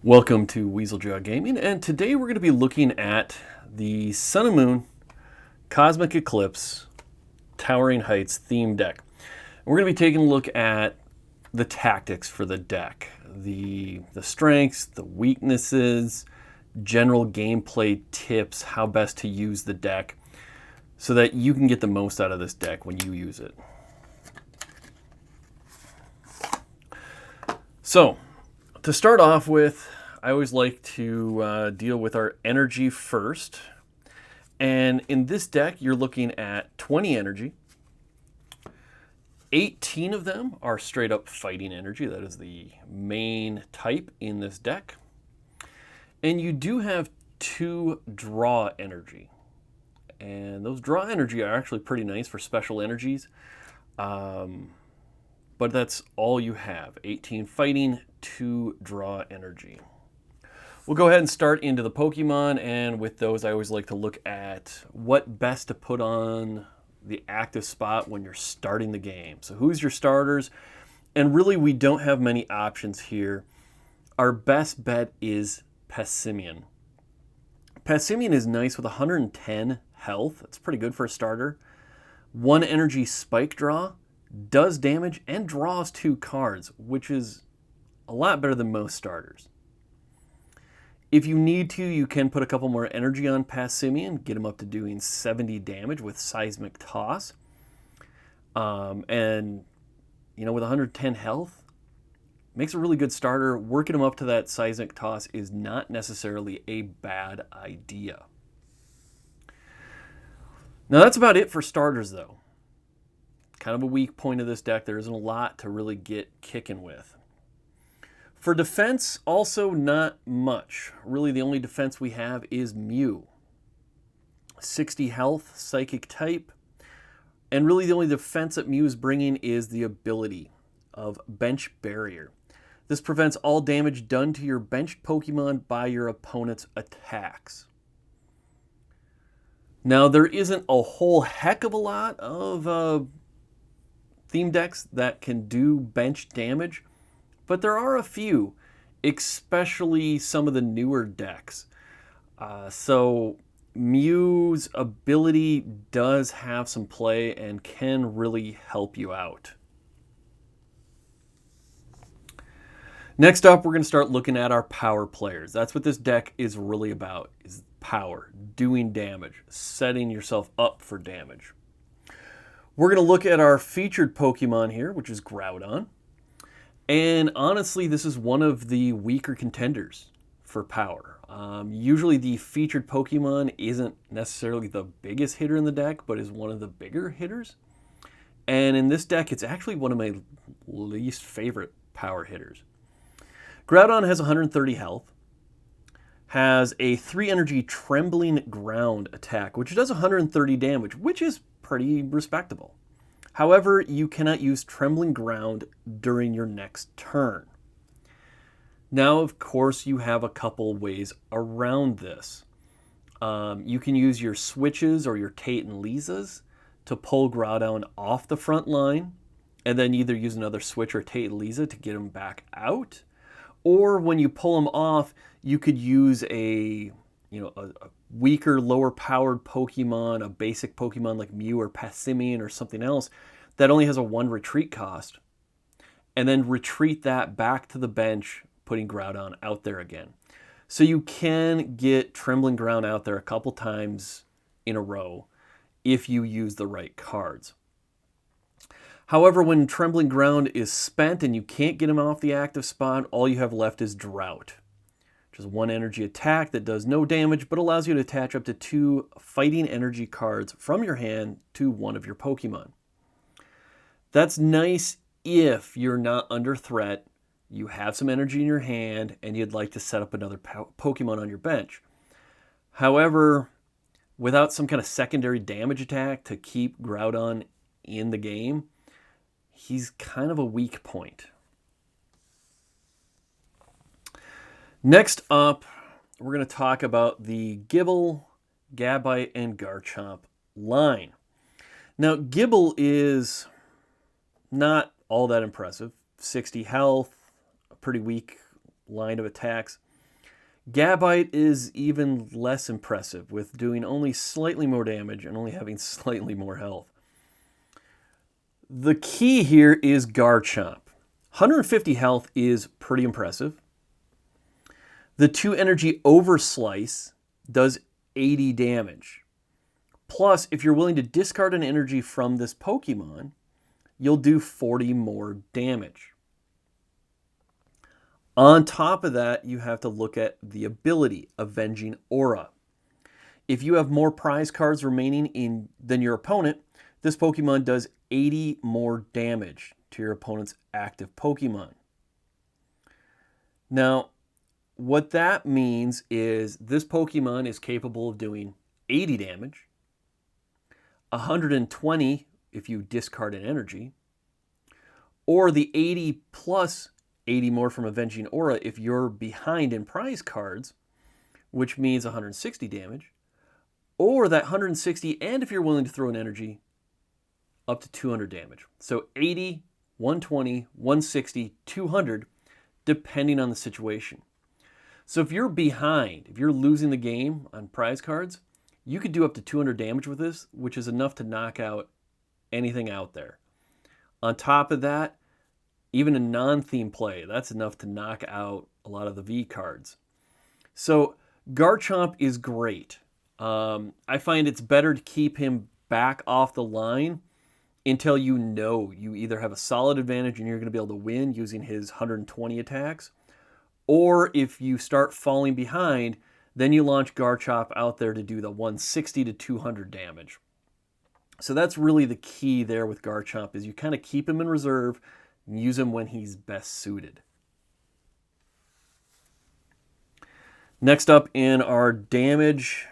Welcome to Weasel Gaming, and today we're going to be looking at the Sun and Moon Cosmic Eclipse Towering Heights theme deck. We're going to be taking a look at the tactics for the deck, the strengths, the weaknesses, general gameplay tips, how best to use the deck so that you can get the most out of this deck when you use it. So, to start off with, I always like to deal with our energy first. And in this deck, you're looking at 20 energy. 18 of them are straight up fighting energy. That is the main type in this deck. And you do have 2 draw energy. And those draw energy are actually pretty nice for special energies. But that's all you have. 18 fighting, 2 draw energy. We'll go ahead and start into the Pokemon, and with those I always like to look at what best to put on the active spot when you're starting the game. So who's your starters? And really we don't have many options here. Our best bet is Passimian. Passimian is nice with 110 health. That's pretty good for a starter. 1 energy spike draw, does damage, and draws 2 cards, which is a lot better than most starters. If you need to, you can put a couple more energy on Passimian, get him up to doing 70 damage with Seismic Toss. And, you know, with 110 health, makes a really good starter. Working him up to that Seismic Toss is not necessarily a bad idea. Now that's about it for starters, though. Kind of a weak point of this deck. There isn't a lot to really get kicking with. For defense, also not much. Really, the only defense we have is Mew. 60 health, psychic type. And really the only defense that Mew is bringing is the ability of Bench Barrier. This prevents all damage done to your benched Pokemon by your opponent's attacks. Now, there isn't a whole heck of a lot of theme decks that can do bench damage, but there are a few, especially some of the newer decks. So Mew's ability does have some play and can really help you out. Next up, we're going to start looking at our power players. That's what this deck is really about, is power, doing damage, setting yourself up for damage. We're going to look at our featured Pokemon here, which is Groudon. And honestly, this is one of the weaker contenders for power. Usually the featured Pokemon isn't necessarily the biggest hitter in the deck, but is one of the bigger hitters. And in this deck, it's actually one of my least favorite power hitters. Groudon has 130 health, has a 3 energy Trembling Ground attack, which does 130 damage, which is pretty respectable. However, you cannot use Trembling Ground during your next turn. Now, of course, you have a couple ways around this. You can use your switches or your Tate and Lisas to pull Groudon off the front line, and then either use another switch or Tate and Lisa to get him back out. Or when you pull him off, you could use a weaker, lower-powered Pokemon, a basic Pokemon like Mew or Passimian or something else that only has a 1 retreat cost, and then retreat that back to the bench, putting Groudon out there again. So you can get Trembling Ground out there a couple times in a row if you use the right cards. However, when Trembling Ground is spent and you can't get him off the active spot, all you have left is Drought, which is 1 energy attack that does no damage, but allows you to attach up to 2 fighting energy cards from your hand to one of your Pokemon. That's nice if you're not under threat, you have some energy in your hand, and you'd like to set up another Pokemon on your bench. However, without some kind of secondary damage attack to keep Groudon in the game, he's kind of a weak point. Next up, we're going to talk about the Gible, Gabite, and Garchomp line. Now, Gible is not all that impressive. 60 health, a pretty weak line of attacks. Gabite is even less impressive, with doing only slightly more damage and only having slightly more health. The key here is Garchomp. 150 health is pretty impressive. The 2 energy Overslice does 80 damage. Plus, if you're willing to discard an energy from this Pokemon, you'll do 40 more damage. On top of that, you have to look at the ability, Avenging Aura. If you have more prize cards remaining than your opponent, this Pokemon does 80 more damage to your opponent's active Pokemon. Now, what that means is this Pokemon is capable of doing 80 damage, 120 if you discard an energy, or the 80 plus 80 more from Avenging Aura if you're behind in prize cards, which means 160 damage, or that 160 and if you're willing to throw an energy, up to 200 damage. So 80, 120, 160, 200, depending on the situation. So if you're behind, if you're losing the game on prize cards, you could do up to 200 damage with this, which is enough to knock out anything out there. On top of that, even a non-theme play, that's enough to knock out a lot of the V cards. So Garchomp is great. I find it's better to keep him back off the line until you know you either have a solid advantage and you're going to be able to win using his 120 attacks, or if you start falling behind, then you launch Garchomp out there to do the 160 to 200 damage. So that's really the key there with Garchomp, is you kind of keep him in reserve and use him when he's best suited. Next up in our damage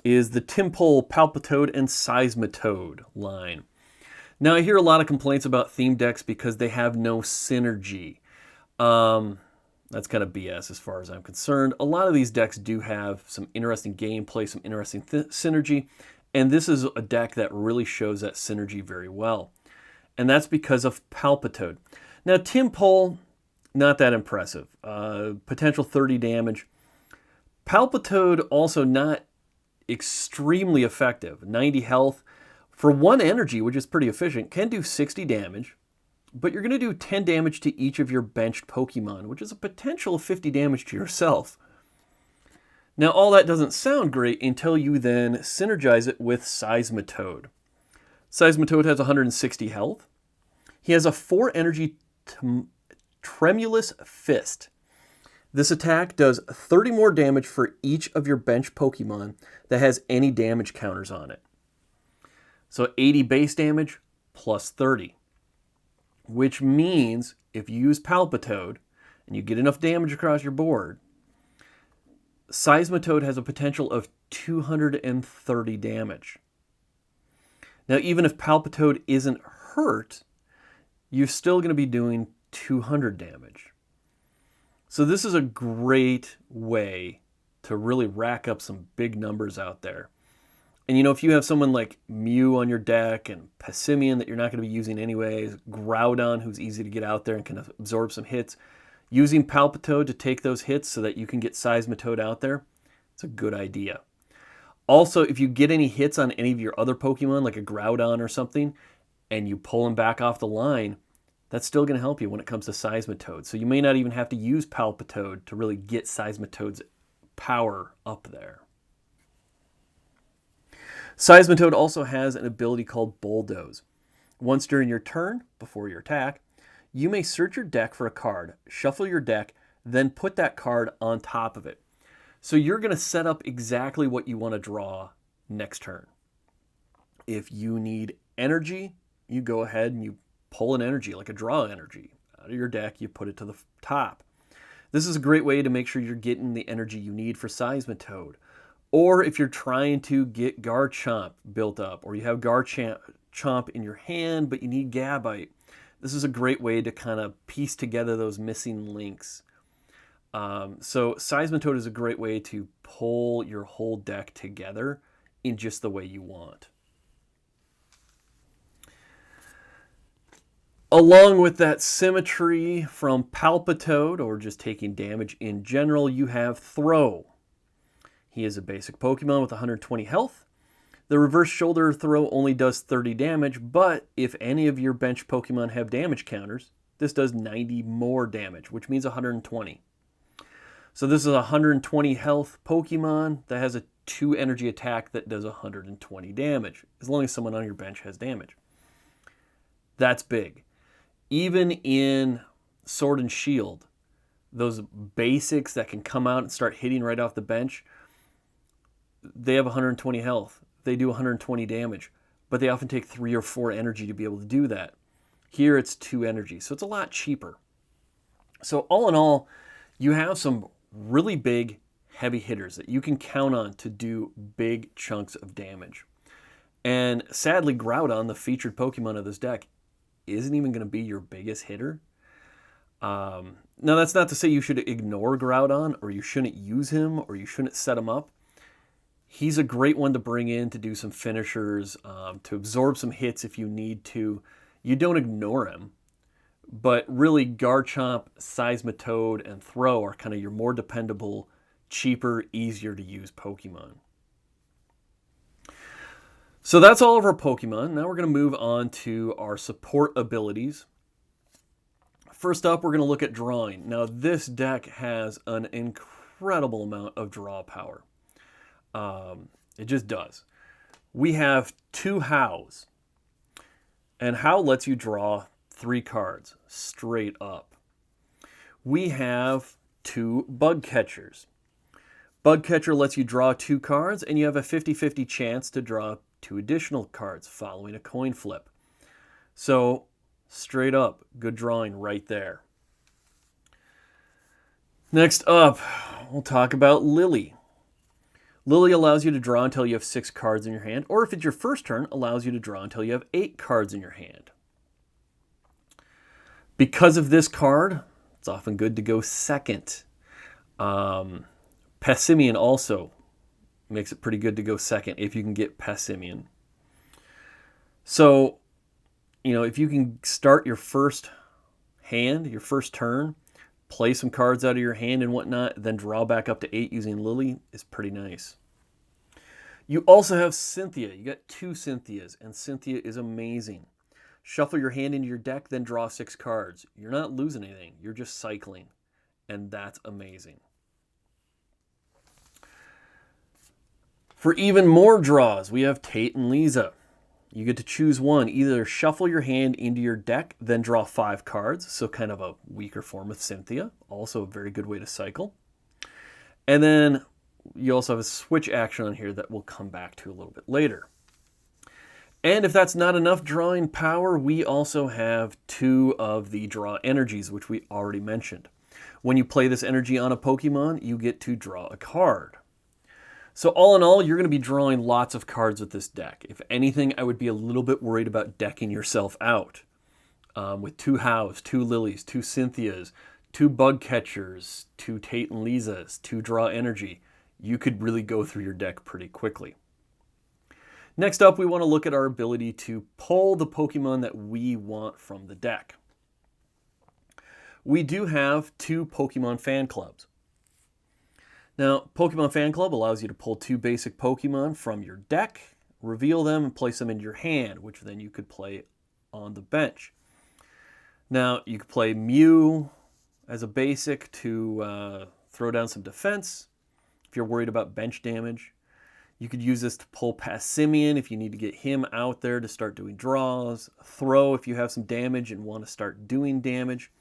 is the Tympole, Palpitoad, and Seismitoad line. Now, I hear a lot of complaints about theme decks because they have no synergy. That's kind of BS as far as I'm concerned. A lot of these decks do have some interesting gameplay, some interesting synergy, and this is a deck that really shows that synergy very well. And that's because of Palpitoad. Now, Tympole, not that impressive. Potential 30 damage. Palpitoad also not extremely effective. 90 health. For 1 energy, which is pretty efficient, can do 60 damage. But you're going to do 10 damage to each of your benched Pokemon, which is a potential of 50 damage to yourself. Now, all that doesn't sound great until you then synergize it with Seismitoad. Seismitoad has 160 health. He has a 4 energy Tremulous Fist. This attack does 30 more damage for each of your bench Pokemon that has any damage counters on it. So 80 base damage plus 30. Which means if you use Palpitoad and you get enough damage across your board, Seismitoad has a potential of 230 damage. Now, even if Palpitoad isn't hurt, you're still going to be doing 200 damage. So this is a great way to really rack up some big numbers out there. And if you have someone like Mew on your deck and Passimian that you're not going to be using anyways, Groudon who's easy to get out there and can absorb some hits, using Palpitoad to take those hits so that you can get Seismitoad out there, it's a good idea. Also, if you get any hits on any of your other Pokemon, like a Groudon or something, and you pull him back off the line, that's still going to help you when it comes to Seismitoad. So you may not even have to use Palpitoad to really get Seismitoad's power up there. Seismitoad also has an ability called Bulldoze. Once during your turn, before your attack, you may search your deck for a card, shuffle your deck, then put that card on top of it. So you're going to set up exactly what you want to draw next turn. If you need energy, you go ahead and you pull an energy, like a draw energy, out of your deck, you put it to the top. This is a great way to make sure you're getting the energy you need for Seismitoad. Or if you're trying to get Garchomp built up, or you have Garchomp in your hand, but you need Gabite, this is a great way to kind of piece together those missing links. So Seismitoad is a great way to pull your whole deck together in just the way you want. Along with that symmetry from Palpitoad, or just taking damage in general, you have Throw. He is a basic Pokemon with 120 health. The reverse shoulder throw only does 30 damage, but if any of your bench Pokemon have damage counters, this does 90 more damage, which means 120. So this is a 120 health Pokemon that has a 2 energy attack that does 120 damage, as long as someone on your bench has damage. That's big. Even in Sword and Shield, those basics that can come out and start hitting right off the bench, they have 120 health. They do 120 damage, but they often take 3 or 4 energy to be able to do that. Here it's 2 energy, so it's a lot cheaper. So all in all, you have some really big, heavy hitters that you can count on to do big chunks of damage. And sadly, Groudon, the featured Pokemon of this deck, isn't even going to be your biggest hitter. Now, that's not to say you should ignore Groudon, or you shouldn't use him, or you shouldn't set him up. He's a great one to bring in to do some finishers, to absorb some hits if you need to. You don't ignore him. But really, Garchomp, Seismitoad, and Throw are kind of your more dependable, cheaper, easier to use Pokemon. So that's all of our Pokemon. Now we're going to move on to our support abilities. First up, we're going to look at drawing. Now this deck has an incredible amount of draw power. It just does. We have 2 Hows. And How lets you draw 3 cards straight up. We have 2 Bug Catchers. Bug Catcher lets you draw 2 cards, and you have a 50-50 chance to draw 2 additional cards following a coin flip. So, straight up, good drawing right there. Next up, we'll talk about Lily. Lily allows you to draw until you have 6 cards in your hand, or if it's your first turn, allows you to draw until you have 8 cards in your hand. Because of this card, it's often good to go second. Passimian also makes it pretty good to go second if you can get Passimian. So, if you can start your first hand, your first turn, play some cards out of your hand and whatnot, then draw back up to 8 using Lily is pretty nice. You also have Cynthia. You got 2 Cynthias, and Cynthia is amazing. Shuffle your hand into your deck, then draw 6 cards. You're not losing anything. You're just cycling, and that's amazing. For even more draws, we have Tate and Lisa. You get to choose one. Either shuffle your hand into your deck, then draw 5 cards, so kind of a weaker form of Cynthia. Also a very good way to cycle. And then you also have a switch action on here that we'll come back to a little bit later. And if that's not enough drawing power, we also have 2 of the draw energies, which we already mentioned. When you play this energy on a Pokemon, you get to draw a card. So all in all, you're going to be drawing lots of cards with this deck. If anything, I would be a little bit worried about decking yourself out. With 2 Hows, 2 Lilies, 2 Cynthias, 2 Bug Catchers, 2 Tate and Lisas, 2 draw energy, you could really go through your deck pretty quickly. Next up, we want to look at our ability to pull the Pokemon that we want from the deck. We do have 2 Pokemon fan clubs. Now, Pokemon Fan Club allows you to pull 2 basic Pokemon from your deck, reveal them, and place them into your hand, which then you could play on the bench. Now, you could play Mew as a basic to throw down some defense if you're worried about bench damage. You could use this to pull Passimian if you need to get him out there to start doing draws. Throw if you have some damage and want to start doing damage.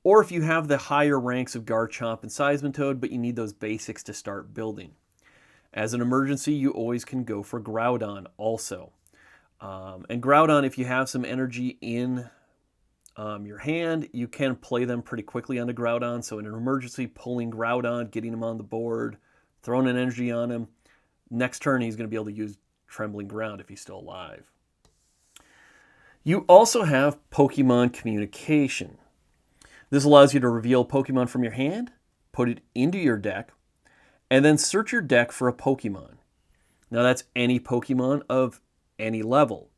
Or if you have the higher ranks of Garchomp and Seismitoad, but you need those basics to start building. As an emergency, you always can go for Groudon also. And Groudon, if you have some energy in your hand, you can play them pretty quickly onto Groudon. So in an emergency, pulling Groudon, getting him on the board, throwing an energy on him. Next turn, he's going to be able to use Trembling Ground if he's still alive. You also have Pokemon Communication. This allows you to reveal Pokemon from your hand, put it into your deck, and then search your deck for a Pokemon. Now that's any Pokemon of any level.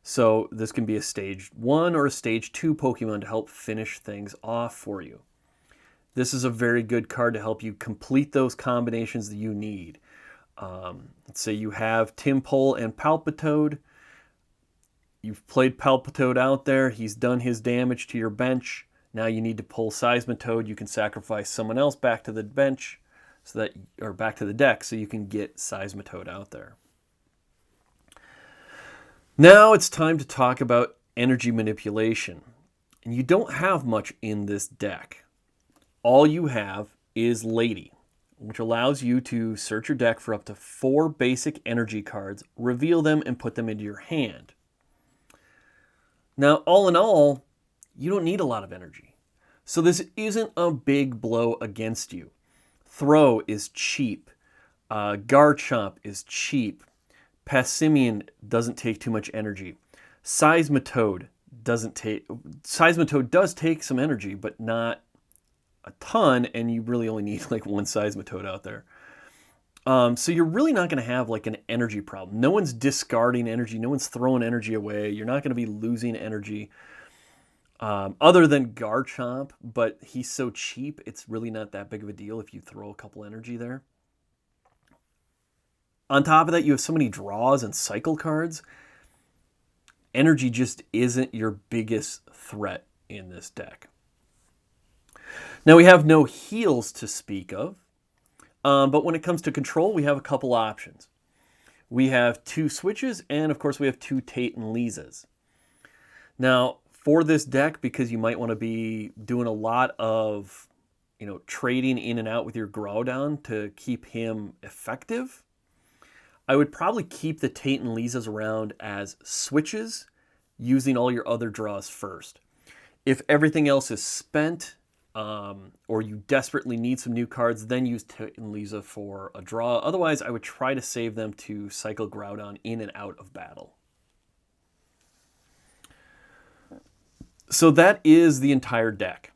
So this can be a stage 1 or a stage 2 Pokemon to help finish things off for you. This is a very good card to help you complete those combinations that you need. Let's say you have Tympole and Palpitoad. You've played Palpitoad out there. He's done his damage to your bench. Now you need to pull Seismitoad. You can sacrifice someone else back to the bench, or back to the deck, so you can get Seismitoad out there. Now it's time to talk about energy manipulation. And you don't have much in this deck. All you have is Lady, which allows you to search your deck for up to 4 basic energy cards, reveal them, and put them into your hand. Now, all in all, you don't need a lot of energy. So this isn't a big blow against you. Throw is cheap. Garchomp is cheap. Passimian doesn't take too much energy. Seismitoad does take some energy, but not a ton, and you really only need like 1 Seismitoad out there. So you're really not going to have like an energy problem. No one's discarding energy. No one's throwing energy away. You're not going to be losing energy other than Garchomp, but he's so cheap, it's really not that big of a deal if you throw a couple energy there. On top of that, you have so many draws and cycle cards. Energy just isn't your biggest threat in this deck. Now we have no heals to speak of. But when it comes to control, we have a couple options. We have 2 switches, and of course we have 2 Tate and Leezas. Now, for this deck, because you might want to be doing a lot of, trading in and out with your Groudon to keep him effective, I would probably keep the Tate and Leezas around as switches, using all your other draws first. If everything else is spent, or you desperately need some new cards, then use Tate and Leeza for a draw. Otherwise, I would try to save them to cycle Groudon in and out of battle. So that is the entire deck.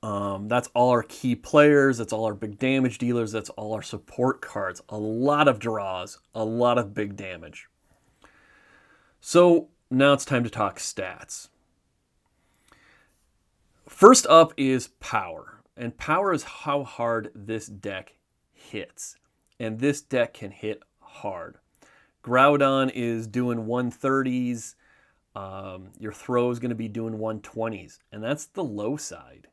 That's all our key players, that's all our big damage dealers, that's all our support cards. A lot of draws, a lot of big damage. So now it's time to talk stats. First up is power, and power is how hard this deck hits, and this deck can hit hard. Groudon is doing 130s, your throw is going to be doing 120s, and that's the low side.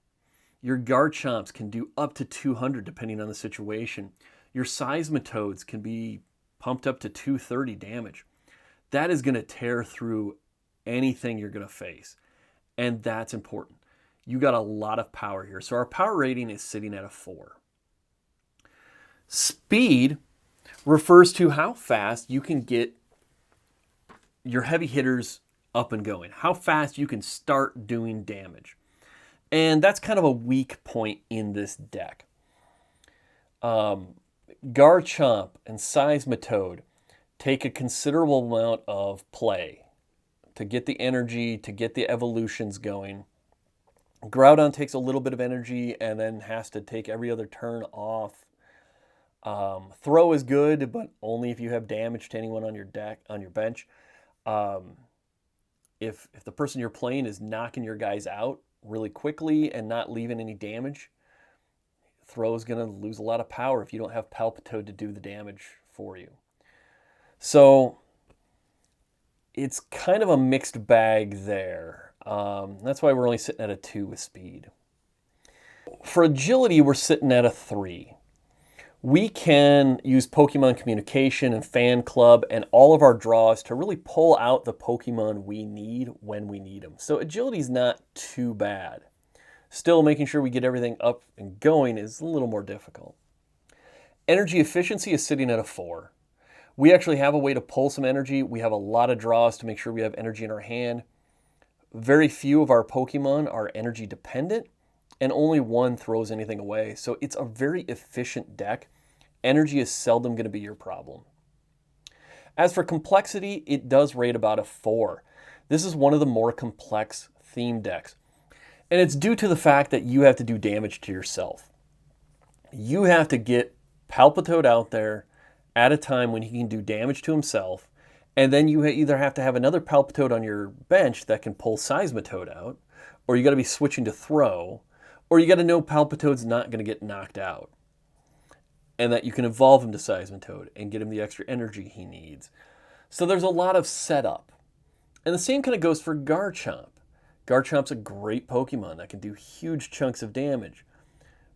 Your Garchomps can do up to 200 depending on the situation. Your Seismitoads can be pumped up to 230 damage. That is going to tear through anything you're going to face, and that's important. You got a lot of power here. So our power rating is sitting at a 4. Speed refers to how fast you can get your heavy hitters up and going, how fast you can start doing damage. And that's kind of a weak point in this deck. Garchomp and Seismitoad take a considerable amount of play to get the energy, to get the evolutions going. Groudon takes a little bit of energy and then has to take every other turn off. Throw is good, but only if you have damage to anyone on your deck, on your bench. If the person you're playing is knocking your guys out really quickly and not leaving any damage, throw is going to lose a lot of power if you don't have Palpitoad to do the damage for you. So it's kind of a mixed bag there. That's why we're only sitting at a 2 with speed. For agility, we're sitting at a 3. We can use Pokemon Communication and Fan Club and all of our draws to really pull out the Pokemon we need when we need them. So agility is not too bad. Still, making sure we get everything up and going is a little more difficult. Energy efficiency is sitting at a 4. We actually have a way to pull some energy. We have a lot of draws to make sure we have energy in our hand. Very few of our Pokemon are energy dependent, and only one throws anything away. So it's a very efficient deck. Energy is seldom going to be your problem. As for complexity, it does rate about a 4. This is one of the more complex theme decks. And it's due to the fact that you have to do damage to yourself. You have to get Palpitoad out there at a time when he can do damage to himself And then you either have to have another Palpitoad on your bench that can pull Seismitoad out, or you got to be switching to throw, or you got to know Palpitoad's not going to get knocked out, and that you can evolve him to Seismitoad and get him the extra energy he needs. So there's a lot of setup. And the same kind of goes for Garchomp. Garchomp's a great Pokemon that can do huge chunks of damage.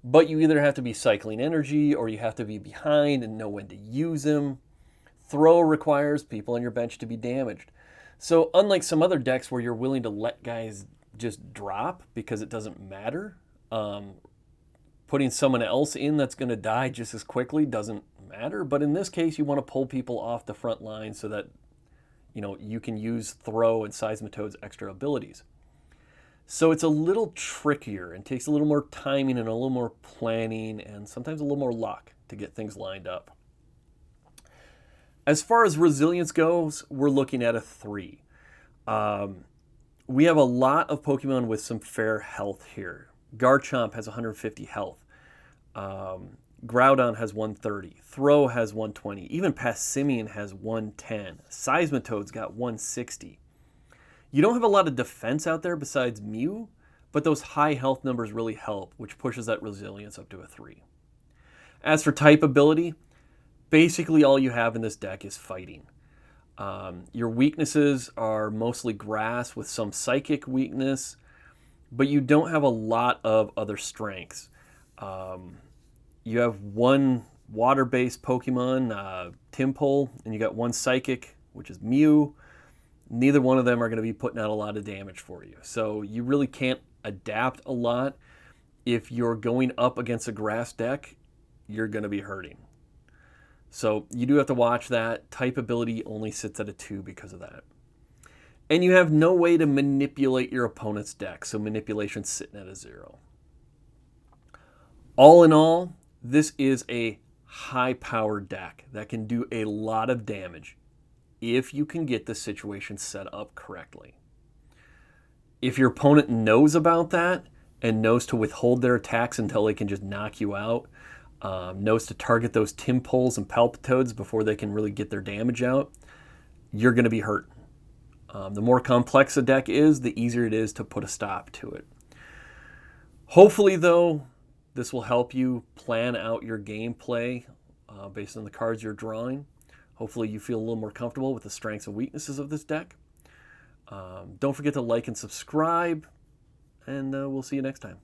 But you either have to be cycling energy or you have to be behind and know when to use him. Throw requires people on your bench to be damaged. So unlike some other decks where you're willing to let guys just drop because it doesn't matter, putting someone else in that's going to die just as quickly doesn't matter. But in this case, you want to pull people off the front line so that you can use Throw and Seismitoad's extra abilities. So it's a little trickier and takes a little more timing and a little more planning and sometimes a little more luck to get things lined up. As far as resilience goes, we're looking at a 3. We have a lot of Pokemon with some fair health here. Garchomp has 150 health. Groudon has 130. Throw has 120. Even Passimian has 110. Seismitoad's got 160. You don't have a lot of defense out there besides Mew, but those high health numbers really help, which pushes that resilience up to a 3. As for type ability, basically all you have in this deck is fighting. Your weaknesses are mostly grass with some psychic weakness, but you don't have a lot of other strengths. You have one water-based Pokemon, Tympole, and you got one psychic, which is Mew. Neither one of them are going to be putting out a lot of damage for you. So you really can't adapt a lot. If you're going up against a grass deck, you're going to be hurting. So you do have to watch that. Type ability only sits at a 2 because of that. And you have no way to manipulate your opponent's deck, so manipulation's sitting at a 0. All in all, this is a high-powered deck that can do a lot of damage if you can get the situation set up correctly. If your opponent knows about that and knows to withhold their attacks until they can just knock you out, knows to target those Tympoles and Palpitoads before they can really get their damage out, you're going to be hurt. The more complex a deck is, the easier it is to put a stop to it. Hopefully, though, this will help you plan out your gameplay based on the cards you're drawing. Hopefully you feel a little more comfortable with the strengths and weaknesses of this deck. Don't forget to like and subscribe, and we'll see you next time.